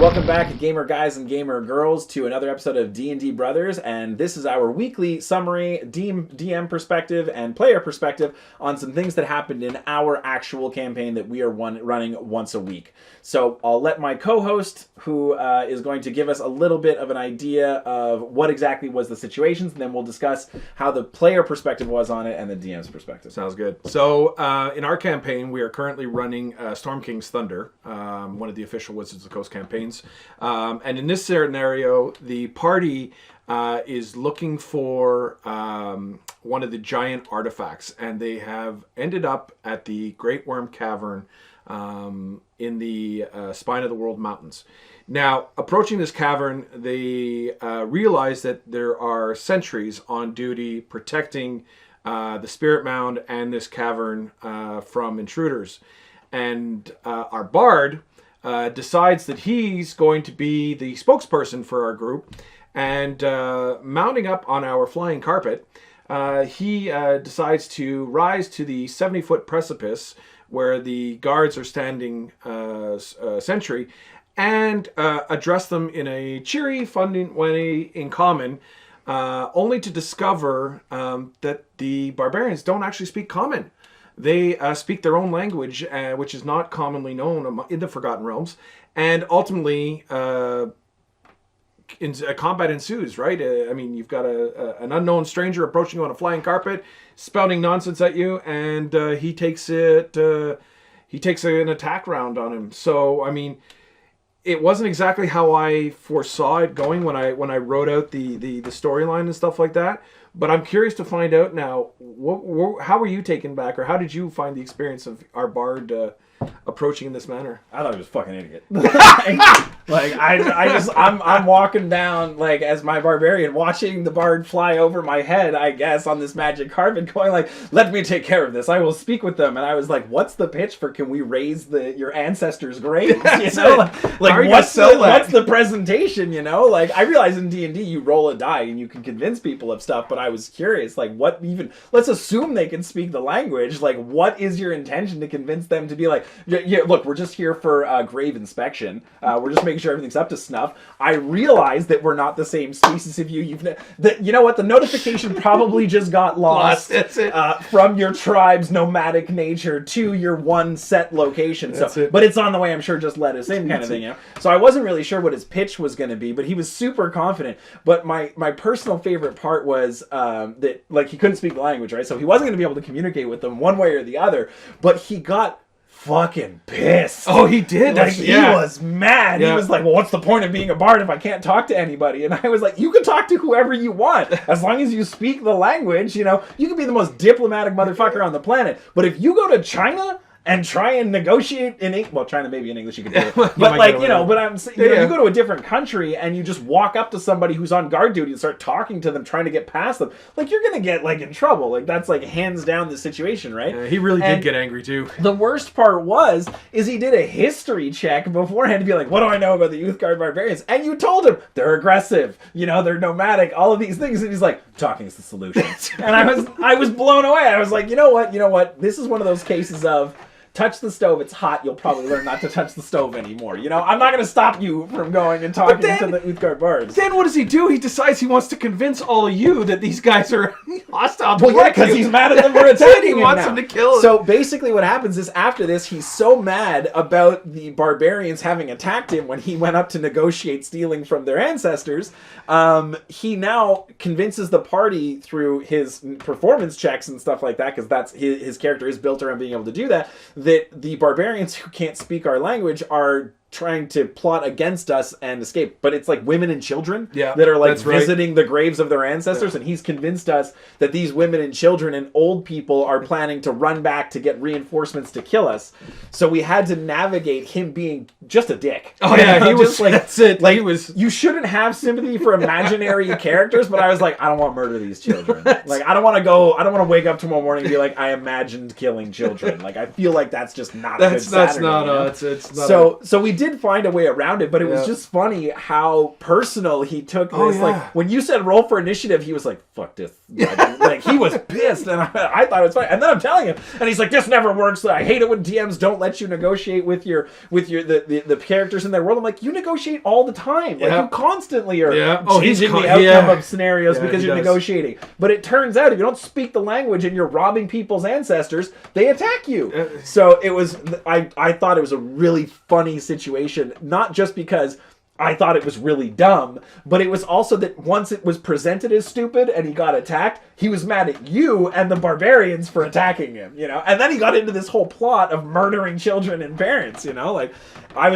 Welcome back, gamer guys and gamer girls, to another episode of D&D Brothers, and this is our weekly summary, DM perspective and player perspective on some things that happened in our actual campaign that we are running once a week. So I'll let my co-host, who is going to give us a little bit of an idea of what exactly was the situations, and then we'll discuss how the player perspective was on it and the DM's perspective. Sounds good. So in our campaign, we are currently running Storm King's Thunder, one of the official Wizards of the Coast campaigns. And in this scenario, the party is looking for one of the giant artifacts, and they have ended up at the Great Worm Cavern in the Spine of the World Mountains. Now, approaching this cavern, they realize that there are sentries on duty protecting the Spirit Mound and this cavern from intruders. And our bard decides that he's going to be the spokesperson for our group, and mounting up on our flying carpet, he decides to rise to the 70-foot precipice where the guards are standing sentry, and address them in a cheery, fun way in common, only to discover that the barbarians don't actually speak common. They speak their own language, which is not commonly known in the Forgotten Realms, and ultimately combat ensues, right? I mean, you've got an unknown stranger approaching you on a flying carpet, spouting nonsense at you, and he takes an attack round on him. So, I mean, it wasn't exactly how I foresaw it going when I wrote out the storyline and stuff like that. But I'm curious to find out now, how were you taken back, or how did you find the experience of our bard approaching in this manner? I thought he was a fucking idiot. I'm walking down, like, as my barbarian, watching the bard fly over my head, I guess, on this magic carpet, going like, let me take care of this. I will speak with them. And I was like, what's the pitch for, can we raise your ancestors' graves? You know, like what's the presentation, you know? Like, I realize in D&D you roll a die and you can convince people of stuff, but I was curious, like, what even, let's assume they can speak the language. Like, what is your intention to convince them to be like, yeah, look, we're just here for grave inspection. We're just making sure everything's up to snuff. I realize that we're not the same species of you. You know what? The notification probably just got lost. That's it. From your tribe's nomadic nature to your one set location. But it's on the way. I'm sure. Just let us in, kind of thing. You know? So I wasn't really sure what his pitch was going to be, but he was super confident. But my personal favorite part was that, like, he couldn't speak the language, right? So he wasn't going to be able to communicate with them one way or the other. But he got fucking pissed. Oh, he did. Like, he was mad. Yeah. He was like, well, what's the point of being a bard if I can't talk to anybody? And I was like, you can talk to whoever you want. As long as you speak the language, you know, you can be the most diplomatic motherfucker on the planet. But if you go to China and try and negotiate in English, well, China maybe in English you can do it, but like, you know, but I'm saying, you know, you go to a different country and you just walk up to somebody who's on guard duty and start talking to them, trying to get past them, like, you're gonna get, like, in trouble. Like, that's, like, hands down the situation, right? Yeah, he really did get angry too. The worst part is he did a history check beforehand to be like, what do I know about the Youthguard barbarians? And you told him they're aggressive, you know, they're nomadic, all of these things, and he's like, talking is the solution. And I was blown away. I was like, you know what? This is one of those cases of, touch the stove, it's hot, you'll probably learn not to touch the stove anymore. You know, I'm not going to stop you from going and talking to the Uthgard bards. Then what does he do? He decides he wants to convince all of you that these guys are hostile. Well, yeah, because he's mad at them for attacking him. He wants them to kill him. So basically what happens is, after this, he's so mad about the barbarians having attacked him when he went up to negotiate stealing from their ancestors, he now convinces the party through his performance checks and stuff like that, because that's his character is built around being able to do that the barbarians who can't speak our language are trying to plot against us and escape. But it's like women and children that are like visiting the graves of their ancestors. And he's convinced us that these women and children and old people are planning to run back to get reinforcements to kill us. So we had to navigate him being just a dick. Oh yeah, he was like, that's it. Like, you shouldn't have sympathy for imaginary characters, but I was like, I don't want to murder these children. Like, I don't want to wake up tomorrow morning and be like, I imagined killing children. Like, I feel like that's just not a good Saturday. It's not. So we did find a way around it, but it was just funny how personal he took this. Like, when you said roll for initiative, he was like, fuck this. Like, like he was pissed, and I thought it was funny. And then I'm telling him, and he's like, "This never works. I hate it when DMs don't let you negotiate with the characters in their world." I'm like, "You negotiate all the time. Like you constantly are changing the outcome of scenarios because you're negotiating. But it turns out if you don't speak the language and you're robbing people's ancestors, they attack you." So it was. I thought it was a really funny situation, not just because I thought it was really dumb, but it was also that once it was presented as stupid and he got attacked, he was mad at you and the barbarians for attacking him, you know? And then he got into this whole plot of murdering children and parents, you know? Like, I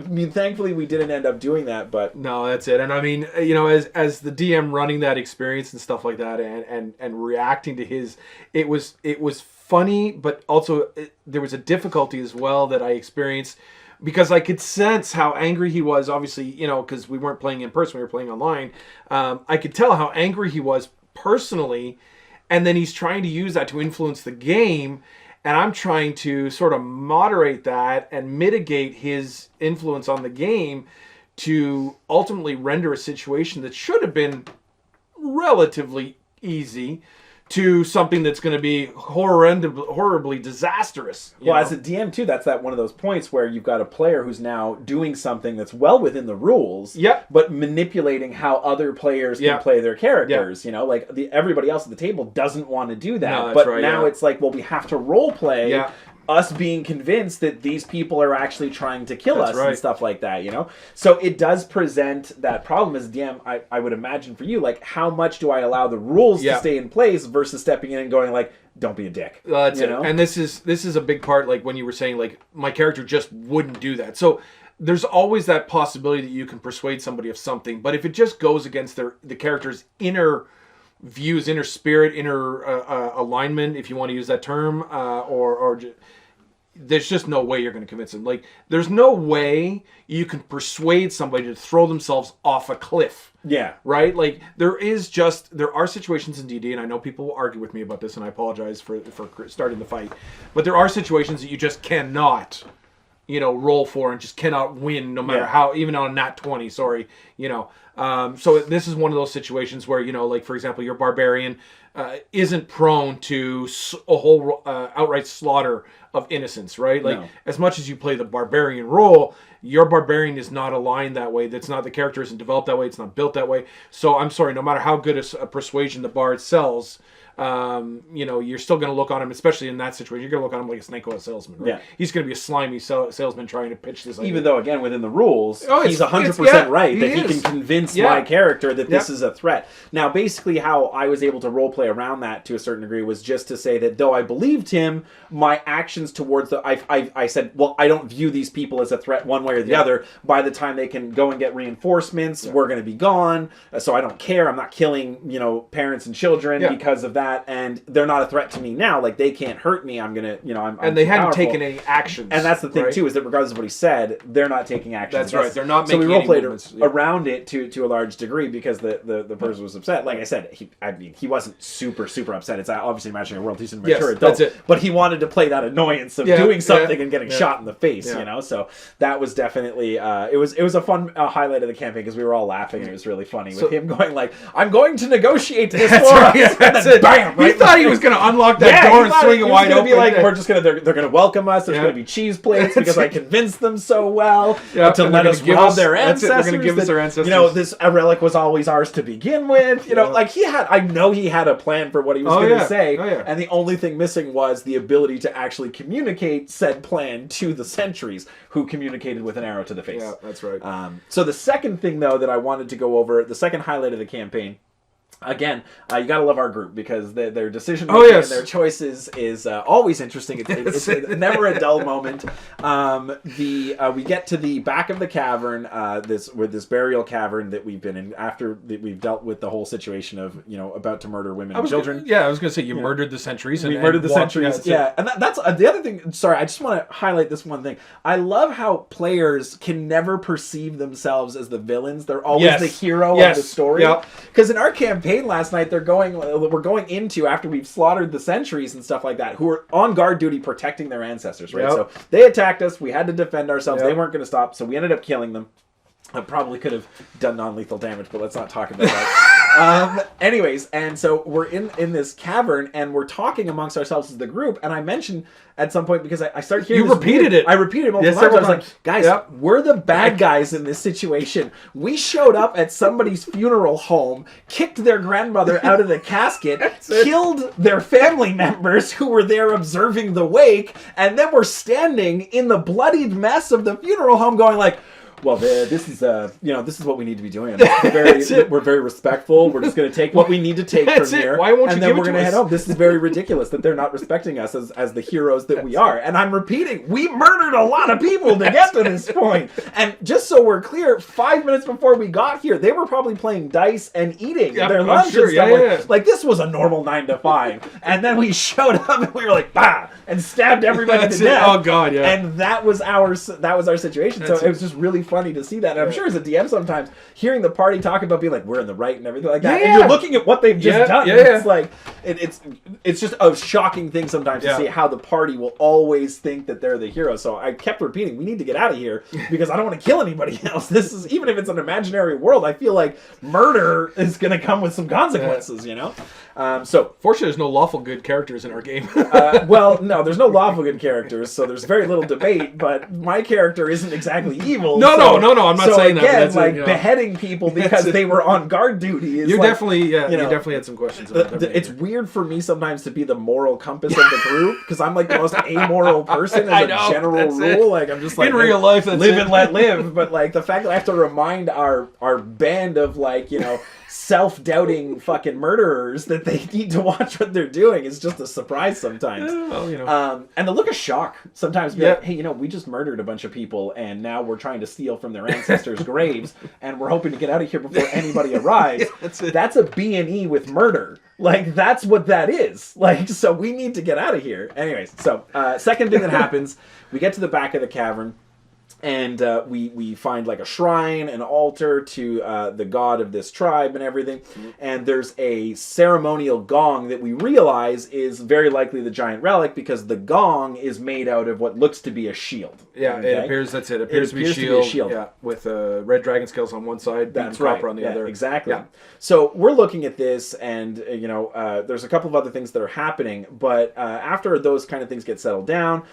mean, thankfully we didn't end up doing that, but... No, that's it. And I mean, you know, as the DM running that experience and stuff like that and reacting to his, it was funny, but also there was a difficulty as well that I experienced because I could sense how angry he was, obviously, you know, because we weren't playing in person, we were playing online. I could tell how angry he was personally, and then he's trying to use that to influence the game, and I'm trying to sort of moderate that and mitigate his influence on the game to ultimately render a situation that should have been relatively easy to something that's going to be horribly disastrous. Well, as a DM too, that's one of those points where you've got a player who's now doing something that's well within the rules, but manipulating how other players can play their characters. You know, like everybody else at the table doesn't want to do that, but now it's like, well, we have to role play. Us being convinced that these people are actually trying to kill us and stuff like that, you know? So it does present that problem as DM, I would imagine for you, like, how much do I allow the rules to stay in place versus stepping in and going like, don't be a dick. That's it. And this is a big part, like when you were saying, like, my character just wouldn't do that. So there's always that possibility that you can persuade somebody of something, but if it just goes against the character's inner views, inner spirit, inner alignment, if you want to use that term, there's just no way you're going to convince them. Like, there's no way you can persuade somebody to throw themselves off a cliff. Yeah. Right? Like, there are situations in D&D, and I know people will argue with me about this, and I apologize for starting the fight, but there are situations that you just cannot, you know, roll for and just cannot win no matter how, even on a nat 20, sorry, you know. So this is one of those situations where, you know, like, for example, your barbarian isn't prone to a whole outright slaughter of innocents, right? Like, as much as you play the barbarian role, your barbarian is not aligned that way. That's not, the character isn't developed that way. It's not built that way. So I'm sorry, no matter how good a persuasion the bard sells, you know, you're still going to look on him, especially in that situation, you're going to look on him like a snake oil salesman, right? Yeah. He's going to be a slimy salesman trying to pitch this idea. Even though, again, within the rules, he's 100% right that he can convince my character that this is a threat. Now, basically how I was able to roleplay around that to a certain degree was just to say that though I believed him, my actions towards I said, well, I don't view these people as a threat one way or the other. By the time they can go and get reinforcements, we're going to be gone. So I don't care. I'm not killing, you know, parents and children because of that, and they're not a threat to me now. Like, they can't hurt me. I'm gonna, you know, I'm they hadn't taken any actions. And that's the thing too, is that regardless of what he said, they're not taking action. That's right. They're not making any movements. So we roleplayed around it to a large degree because the person was upset. Like I said, he wasn't super upset. It's obviously imagining a world. He's an mature adult, that's it. But he wanted to play that annoyance of doing something and getting shot in the face. You know, so that was definitely it was a fun highlight of the campaign because we were all laughing and it was really funny with him going like, "I'm going to negotiate this for us." Yeah, that's it. Bam! He thought he was going to unlock that door and swing it wide open. Be like, we're just gonna they're going to welcome us. There's going to be cheese plates because I convinced them so well to let us rob their ancestors. They're going to give us their ancestors. You know, this relic was always ours to begin with. You know, like I know he had a plan for what he was going to say, and the only thing missing was the ability to actually communicate said plan to the sentries, who communicated with an arrow to the face. Yeah, that's right. So the second thing, though, that I wanted to go over, the second highlight of the campaign. Again, you gotta love our group because their decision making and their choices is always interesting. It's never a dull moment. We get to the back of the cavern, this burial cavern that we've been in after we've dealt with the whole situation of, you know, about to murder women and children. I was gonna say you murdered the sentries. We murdered the sentries. Yeah, and that's the other thing. Sorry, I just want to highlight this one thing. I love how players can never perceive themselves as the villains. They're always the hero of the story. Because in our campaign last night, we're going into, after we've slaughtered the sentries and stuff like that, who are on guard duty protecting their ancestors, right? So they attacked us. We had to defend ourselves. They weren't going to stop, so we ended up killing them. I probably could have done non-lethal damage, but let's not talk about that. Anyways, and so we're in this cavern, and we're talking amongst ourselves as the group, and I mentioned at some point, because I started hearing You repeated it. I repeated it multiple times. I was like, guys, we're the bad guys in this situation. We showed up at somebody's funeral home, kicked their grandmother out of the casket, killed their family members who were there observing the wake, and then we're standing in the bloodied mess of the funeral home going like, well, this is this is what we need to be doing. We're very respectful. We're just going to take what we need to take from here. Why won't you and give then we're it to going to us? head home. This is very ridiculous that they're not respecting us as the heroes that we are. And I'm repeating, we murdered a lot of people to get to this point. And just so we're clear, 5 minutes before we got here, they were probably playing dice and eating their lunch and stuff. Like this was a normal 9 to 5. And then we showed up and we were like, bah, and stabbed everybody to death. Oh God, yeah. And that was our situation. So it was just really funny to see that. And I'm sure as a DM sometimes hearing the party talk about being like we're in the right and everything like that, and you're looking at what they've just done. It's like it's just a shocking thing sometimes to see how the party will always think that they're the hero. So I kept repeating, we need to get out of here because I don't want to kill anybody else. This is, even if it's an imaginary world, I feel like murder is going to come with some consequences. So fortunately, there's no lawful good characters in our game. well, no, there's no lawful good characters, so there's very little debate. But my character isn't exactly evil. No. I'm not saying again, that. Like beheading people because they were on guard duty. Is you like, definitely, you definitely had some questions. It's weird for me sometimes to be the moral compass of the group because I'm like the most amoral person as a general rule. Like I'm just like in real life, live and let live. But like the fact that I have to remind our band of self-doubting fucking murderers that they need to watch what they're doing is just a surprise sometimes. And the look of shock sometimes be like, hey, we just murdered a bunch of people and now we're trying to steal from their ancestors' graves and we're hoping to get out of here before anybody arrives. That's a B&E with murder. Like, that's what that is. Like, so we need to get out of here. Anyways, so second thing that happens, we get to the back of the cavern. And we find like a shrine, an altar to the god of this tribe and everything. And there's a ceremonial gong that we realize is very likely the giant relic because the gong is made out of what looks to be a shield. Yeah, okay? It appears to be a shield. Yeah, with red dragon scales on one side, and copper on the other. Exactly. Yeah. So we're looking at this, and there's a couple of other things that are happening. But after those kind of things get settled down,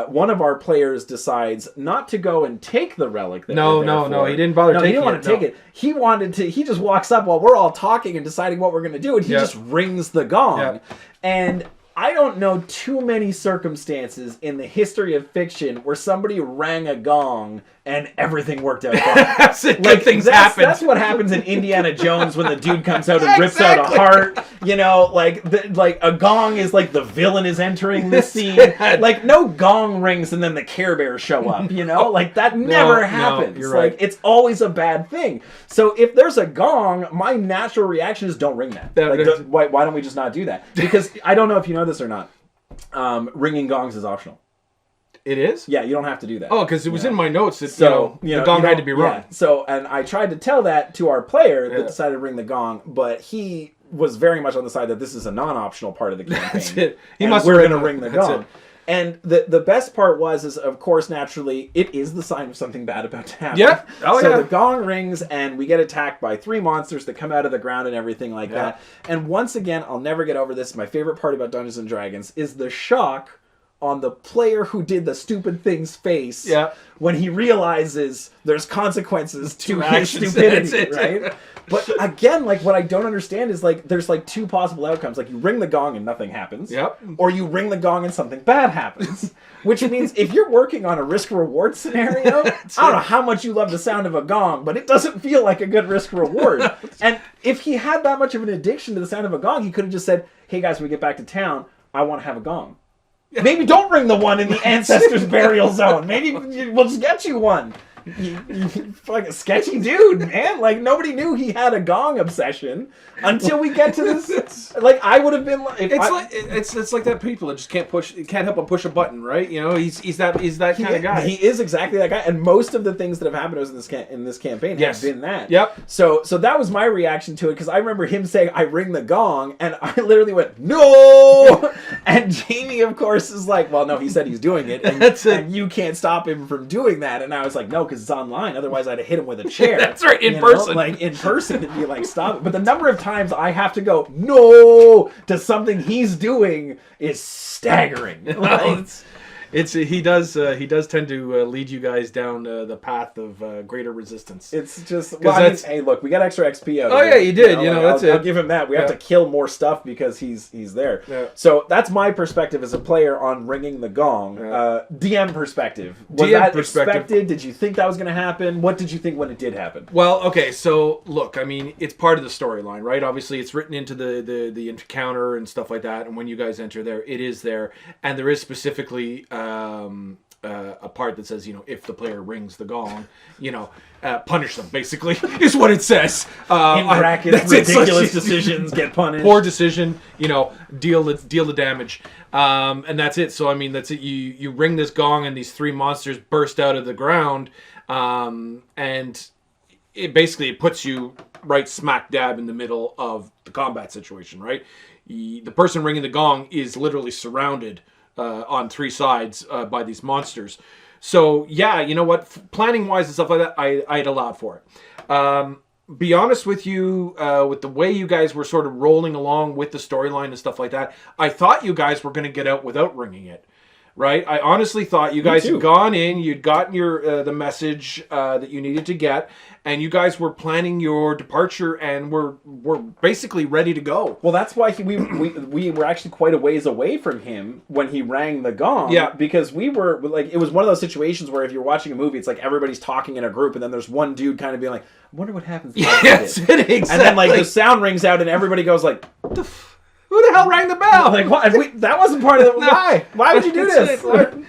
one of our players decides not to go and take the relic. No, he didn't bother taking it. He didn't want to take it. He wanted to. He just walks up while we're all talking and deciding what we're going to do, and he just rings the gong. And I don't know too many circumstances in the history of fiction where somebody rang a gong and everything worked out fine. Good things happen. That's what happens in Indiana Jones when the dude comes out and rips out a heart. Like a gong is like the villain is entering the scene. Like no gong rings and then the Care Bears show up. Like that never happens. You're right. Like it's always a bad thing. So if there's a gong, my natural reaction is don't ring that. Why don't we just not do that? Because I don't know if you know this or not. Ringing gongs is optional. It is? Yeah, you don't have to do that. Oh, because it was in my notes that the gong had to be rung. Yeah. So, and I tried to tell that to our player that decided to ring the gong, but he was very much on the side that this is a non-optional part of the campaign. That's it. We're going to ring the gong. And the best part is of course, naturally, it is the sign of something bad about to happen. Yeah. So the gong rings, and we get attacked by 3 monsters that come out of the ground and everything like that. And once again, I'll never get over this. My favorite part about Dungeons and Dragons is the shock on the player who did the stupid thing's face when he realizes there's consequences to his stupidity, right? But again, like what I don't understand is like there's like 2 possible outcomes. Like you ring the gong and nothing happens. Or you ring the gong and something bad happens. Which means if you're working on a risk-reward scenario, I don't know how much you love the sound of a gong, but it doesn't feel like a good risk-reward. And if he had that much of an addiction to the sound of a gong, he could have just said, hey guys, when we get back to town, I want to have a gong. Maybe don't ring the one in the ancestors' burial zone. Maybe we'll just get you one. You fucking sketchy dude, man. Like nobody knew he had a gong obsession until we get to this. Like I would have been like, it's like that people that just can't help but push a button, right? He's that kind of guy. He is exactly that guy, and most of the things that have happened to us in this campaign have been that. So that was my reaction to it because I remember him saying, "I ring the gong," and I literally went, "No!" And Jamie, of course, is like, "Well, no, he said he's doing it, and you can't stop him from doing that." And I was like, "No, because it's online. Otherwise, I'd have hit him with a chair. That's right, in you person. Know? Like, in person, it'd be like, stop it. But the number of times I have to go, no, to something he's doing is staggering. Like, he does tend to lead you guys down the path of greater resistance. it's just, well, I mean, hey, look, we got extra XP out of it. Yeah, you did. That's it. I'll give him that. We have to kill more stuff because he's there. Yeah. So that's my perspective as a player on ringing the gong. DM perspective. Was that expected? Did you think that was going to happen? What did you think when it did happen? Well, okay, so look, I mean, it's part of the storyline, right? Obviously, it's written into the encounter and stuff like that, and when you guys enter there, it is there, and there is specifically a part that says, if the player rings the gong, punish them, basically, is what it says. In brackets, ridiculous decisions get punished. Poor decision, deal the damage. And that's it. So, I mean, that's it. You ring this gong and these 3 monsters burst out of the ground, and it puts you right smack dab in the middle of the combat situation, right? The person ringing the gong is literally surrounded on 3 sides by these monsters. So yeah, you know what? Planning wise and stuff like that, I'd allowed for it. Be honest with you, with the way you guys were sort of rolling along with the storyline and stuff like that, I thought you guys were going to get out without ringing it. Right? I honestly thought you guys had gone in, you'd gotten your the message that you needed to get, and you guys were planning your departure and were basically ready to go. Well, that's why we were actually quite a ways away from him when he rang the gong. Yeah. Because we were, like, it was one of those situations where if you're watching a movie, it's like everybody's talking in a group, and then there's one dude kind of being like, I wonder what happens. Yes, exactly. And then, like, the sound rings out, and everybody goes like, what the Who the hell rang the bell? Like, what? That wasn't part of the... Why? Why would you do this?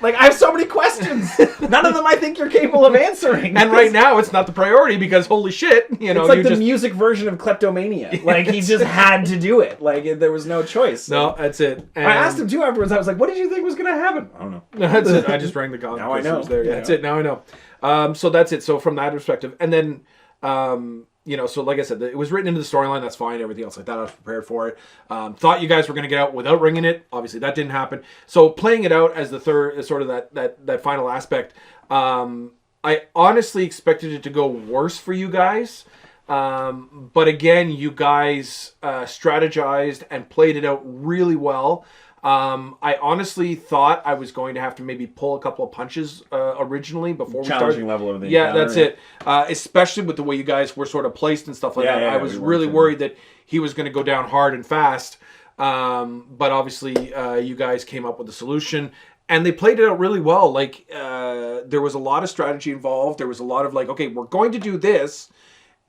Like, I have so many questions. None of them I think you're capable of answering. And right now, it's not the priority because, holy shit, it's like the music version of Kleptomania. Like, he just had to do it. Like, there was no choice. No, that's it. And I asked him, too, afterwards. I was like, what did you think was going to happen? I don't know. That's it. I just rang the gong. Now I know. Was there. Yeah, that's it. Now I know. So that's it. So from that perspective. And then... so like I said, it was written into the storyline. That's fine. Everything else like that, I was prepared for it. Thought you guys were going to get out without ringing it. Obviously, that didn't happen. So playing it out as the third, sort of that final aspect, I honestly expected it to go worse for you guys. But again, you guys strategized and played it out really well. I honestly thought I was going to have to maybe pull a couple of punches originally before we started. Challenging level of the encounter, that's it. Especially with the way you guys were sort of placed and stuff like that. I was really worried that he was going to go down hard and fast. But obviously, you guys came up with a solution. And they played it out really well. Like, there was a lot of strategy involved. There was a lot of like, okay, we're going to do this.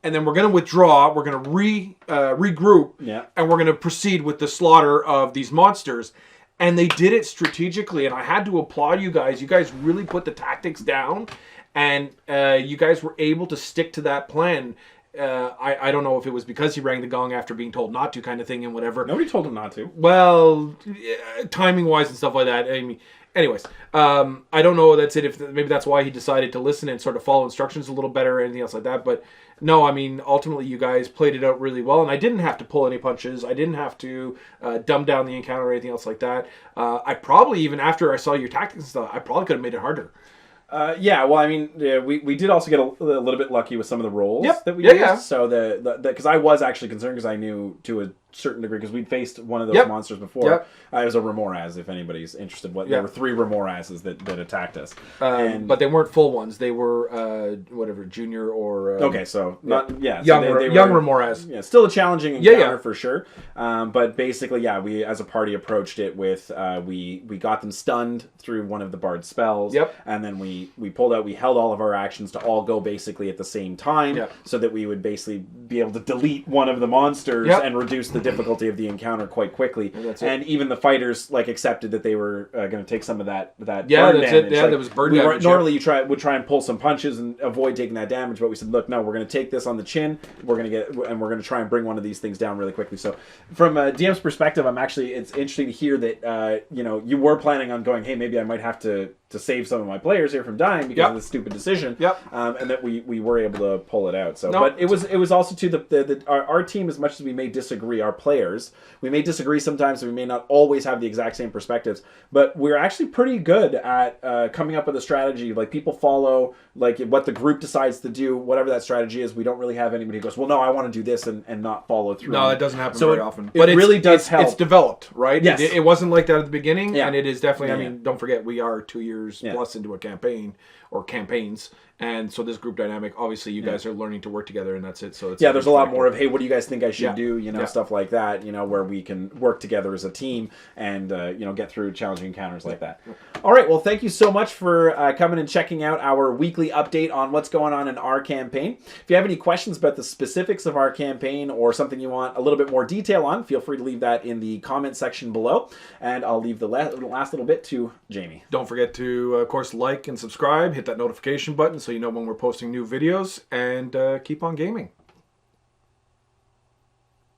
And then we're going to withdraw, we're going to regroup, and we're going to proceed with the slaughter of these monsters. And they did it strategically, and I had to applaud you guys. You guys really put the tactics down, and you guys were able to stick to that plan. I don't know if it was because he rang the gong after being told not to kind of thing and whatever. Nobody told him not to. Well, timing-wise and stuff like that. I mean, anyways, I don't know. That's it. If maybe that's why he decided to listen and sort of follow instructions a little better or anything else like that. But no, I mean, ultimately you guys played it out really well, and I didn't have to pull any punches. I didn't have to dumb down the encounter or anything else like that. I probably, even after I saw your tactics and stuff, I probably could have made it harder. Well, I mean, we did also get a little bit lucky with some of the rolls that we used. Yeah. So because I was actually concerned because I knew to a certain degree because we'd faced one of those monsters before. It was a Remoraz, if anybody's interested. There were 3 Remorazes that attacked us, but they weren't full ones. They were whatever, junior or okay, so not young, so they young were, Remoraz. Yeah, still a challenging encounter for sure. But basically, we as a party approached it with we got them stunned through one of the bard spells. And then we pulled out. We held all of our actions to all go basically at the same time, so that we would basically be able to delete one of the monsters and reduce the difficulty of the encounter quite quickly. And even the fighters accepted that they were going to take some of that burn damage. There was burn damage. Normally you would try and pull some punches and avoid taking that damage, but we said, look, no, we're going to take this on the chin. We're going to try and bring one of these things down really quickly. So from a DM's perspective, it's interesting to hear that you were planning on going, hey, maybe I might have to save some of my players here from dying because of this stupid decision. And that we were able to pull it out. So, but it was also too our team, as much as we may disagree, our players. We may disagree sometimes, and we may not always have the exact same perspectives, but we're actually pretty good at coming up with a strategy. Like, people follow like what the group decides to do, whatever that strategy is. We don't really have anybody who goes, well, no, I want to do this and not follow through. No, that doesn't happen so very often. But it really does help. It's developed, right? Yes. It wasn't like that at the beginning, Yeah. and it is definitely, Yeah. I mean, don't forget, we are 2 years plus into a campaign, or campaigns, and so this group dynamic, obviously you guys are learning to work together, and that's it. So it's there's a lot more of, hey, what do you guys think I should Yeah. do? You know, Yeah. stuff like that, you know, where we can work together as a team and, you know, get through challenging encounters like that. All right. Well, thank you so much for coming and checking out our weekly update on what's going on in our campaign. If you have any questions about the specifics of our campaign or something you want a little bit more detail on, feel free to leave that in the comment section below. And I'll leave the last little bit to Jamie. Don't forget to, of course, like and subscribe, hit that notification button so you know when we're posting new videos, and keep on gaming.